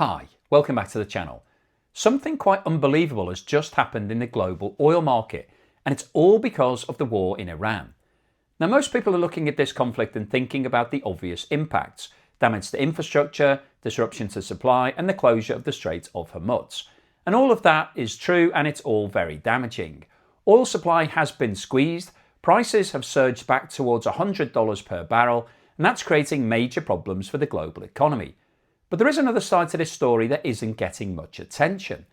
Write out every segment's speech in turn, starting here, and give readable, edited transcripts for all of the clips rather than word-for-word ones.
Hi, welcome back to the channel. Something quite unbelievable has just happened in the global oil market, and it's all because of the war in Iran. Now, most people are looking at this conflict and thinking about the obvious impacts: damage to infrastructure, disruption to supply, and the closure of the Strait of Hormuz. And all of that is true, and it's all very damaging. Oil supply has been squeezed, prices have surged back towards $100 per barrel, and that's creating major problems for the global economy. But there is another side to this story that isn't getting much attention,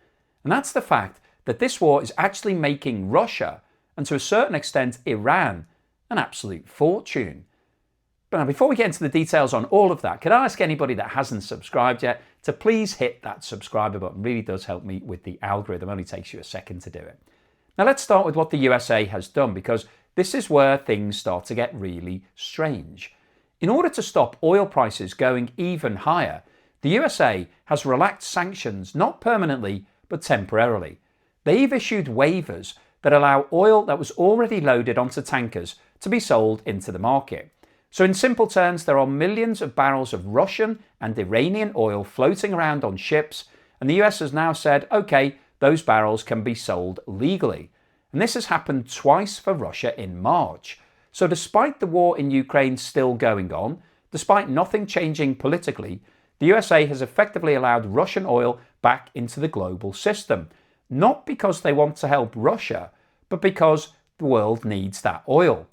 and that's the fact that this war is actually making Russia, and to a certain extent Iran, an absolute fortune. But now, before we get into the details on all of that, could I ask anybody that hasn't subscribed yet to please hit that subscriber button? It really does help me with the algorithm. It only takes you a second to do it. Now let's start with what the USA has done, because this is where things start to get really strange. In order to stop oil prices going even higher, the USA has relaxed sanctions, not permanently, but temporarily. They've issued waivers that allow oil that was already loaded onto tankers to be sold into the market. So in simple terms, there are millions of barrels of Russian and Iranian oil floating around on ships, and the US has now said, okay, those barrels can be sold legally. And this has happened twice for Russia in March. So despite the war in Ukraine still going on, despite nothing changing politically, the USA has effectively allowed Russian oil back into the global system, not because they want to help Russia, but because the world needs that oil.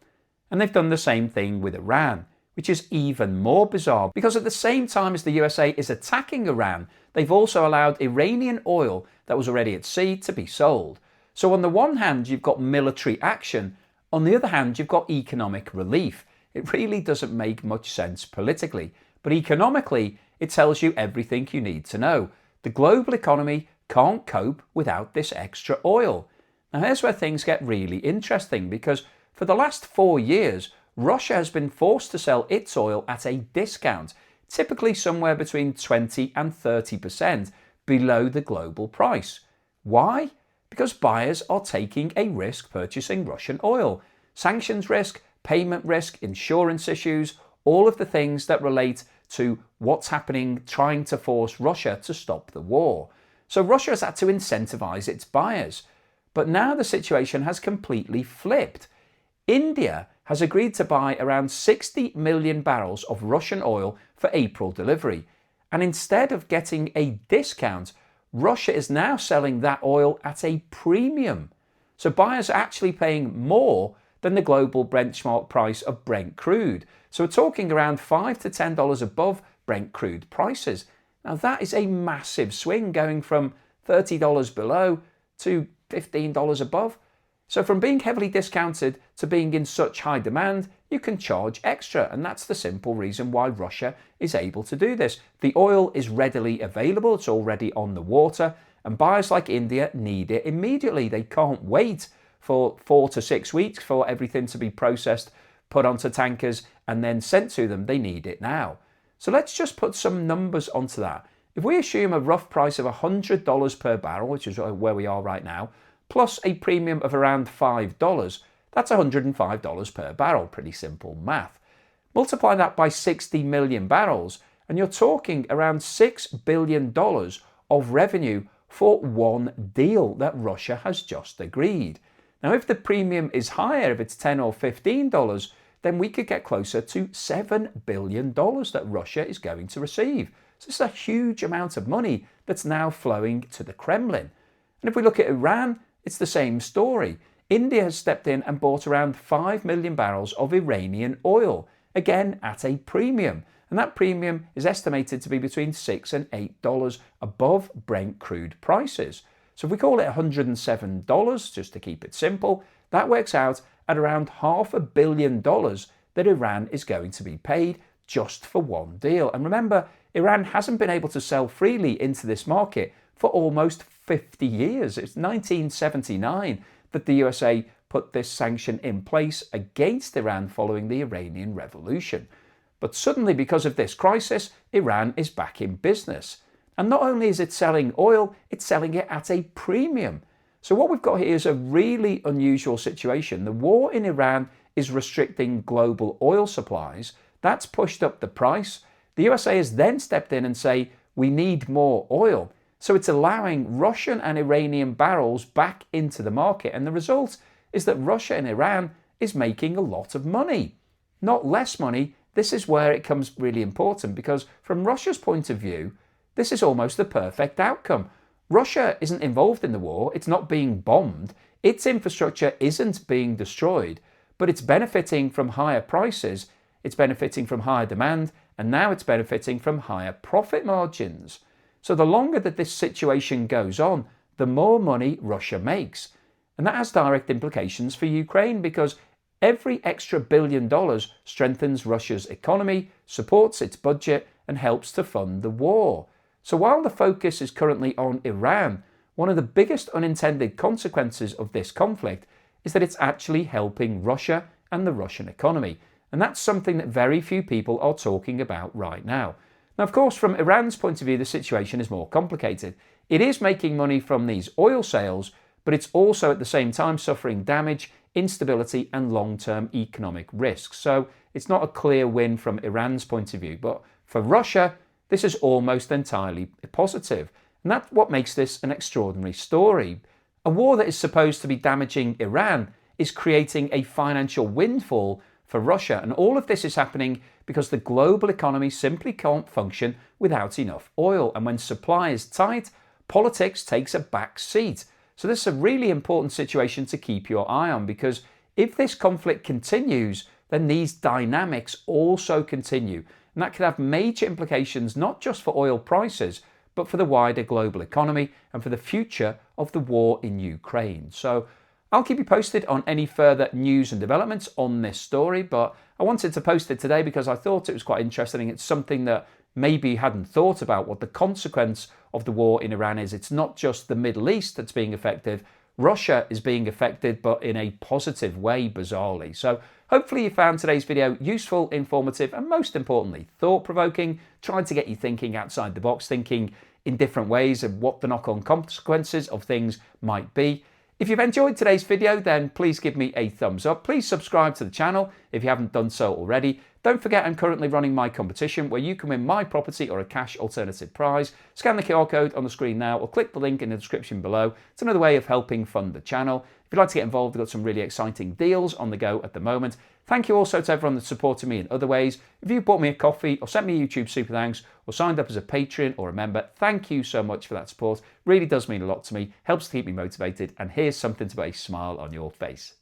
And they've done the same thing with Iran, which is even more bizarre, because at the same time as the USA is attacking Iran, they've also allowed Iranian oil that was already at sea to be sold. So on the one hand, you've got military action, on the other hand, you've got economic relief. It really doesn't make much sense politically, but economically, it tells you everything you need to know. The global economy can't cope without this extra oil. Now here's where things get really interesting, because for the last 4 years, Russia has been forced to sell its oil at a discount, typically somewhere between 20 and 30% below the global price. Why? Because buyers are taking a risk purchasing Russian oil. Sanctions risk, payment risk, insurance issues, all of the things that relate to what's happening trying to force Russia to stop the war. So Russia has had to incentivize its buyers. But now the situation has completely flipped. India has agreed to buy around 60 million barrels of Russian oil for April delivery. And instead of getting a discount, Russia is now selling that oil at a premium. So buyers are actually paying more than the global benchmark price of Brent crude. So we're talking around $5 to $10 above Brent crude prices. Now that is a massive swing, going from $30 below to $15 above. So from being heavily discounted to being in such high demand, you can charge extra, and that's the simple reason why Russia is able to do this. The oil is readily available, it's already on the water, and buyers like India need it immediately. They can't wait for 4 to 6 weeks for everything to be processed, put onto tankers, and then sent to them. They need it now. So let's just put some numbers onto that. If we assume a rough price of $100 per barrel, which is where we are right now, plus a premium of around $5, that's $105 per barrel. Pretty simple math. Multiply that by 60 million barrels, and you're talking around $6 billion of revenue for one deal that Russia has just agreed. Now, if the premium is higher, if it's $10 or $15, then we could get closer to $7 billion that Russia is going to receive. So it's a huge amount of money that's now flowing to the Kremlin. And if we look at Iran, it's the same story. India has stepped in and bought around 5 million barrels of Iranian oil, again at a premium. And that premium is estimated to be between $6 and $8 above Brent crude prices. So if we call it $107, just to keep it simple, that works out at around $500 million that Iran is going to be paid just for one deal. And remember, Iran hasn't been able to sell freely into this market for almost 50 years. It's 1979 that the USA put this sanction in place against Iran following the Iranian Revolution. But suddenly, because of this crisis, Iran is back in business. And not only is it selling oil, it's selling it at a premium. So what we've got here is a really unusual situation. The war in Iran is restricting global oil supplies. That's pushed up the price. The USA has then stepped in and say, we need more oil. So it's allowing Russian and Iranian barrels back into the market. And the result is that Russia and Iran is making a lot of money, not less money. This is where it becomes really important, because from Russia's point of view, this is almost the perfect outcome. Russia isn't involved in the war. It's not being bombed. Its infrastructure isn't being destroyed, but it's benefiting from higher prices. It's benefiting from higher demand, and now it's benefiting from higher profit margins. So the longer that this situation goes on, the more money Russia makes. And that has direct implications for Ukraine, because every extra $1 billion strengthens Russia's economy, supports its budget, and helps to fund the war. So while the focus is currently on Iran, one of the biggest unintended consequences of this conflict is that it's actually helping Russia and the Russian economy. And that's something that very few people are talking about right now. Now, of course, from Iran's point of view, the situation is more complicated. It is making money from these oil sales, but it's also at the same time suffering damage, instability, and long-term economic risks. So it's not a clear win from Iran's point of view. But for Russia, this is almost entirely positive. And that's what makes this an extraordinary story. A war that is supposed to be damaging Iran is creating a financial windfall for Russia. And all of this is happening because the global economy simply can't function without enough oil. And when supply is tight, politics takes a back seat. So this is a really important situation to keep your eye on, because if this conflict continues, then these dynamics also continue. And that could have major implications, not just for oil prices, but for the wider global economy and for the future of the war in Ukraine. So I'll keep you posted on any further news and developments on this story, but I wanted to post it today because I thought it was quite interesting. It's something that maybe you hadn't thought about, what the consequence of the war in Iran is. It's not just the Middle East that's being affected. Russia is being affected, but in a positive way, bizarrely. So hopefully you found today's video useful, informative, and most importantly, thought-provoking, trying to get you thinking outside the box, thinking in different ways of what the knock-on consequences of things might be. If you've enjoyed today's video, then please give me a thumbs up. Please subscribe to the channel if you haven't done so already. Don't forget, I'm currently running my competition where you can win my property or a cash alternative prize. Scan the QR code on the screen now or click the link in the description below. It's another way of helping fund the channel. If you'd like to get involved, we've got some really exciting deals on the go at the moment. Thank you also to everyone that's supported me in other ways. If you bought me a coffee or sent me a YouTube super thanks or signed up as a patron or a member, thank you so much for that support. Really does mean a lot to me, helps to keep me motivated, and here's something to put a smile on your face.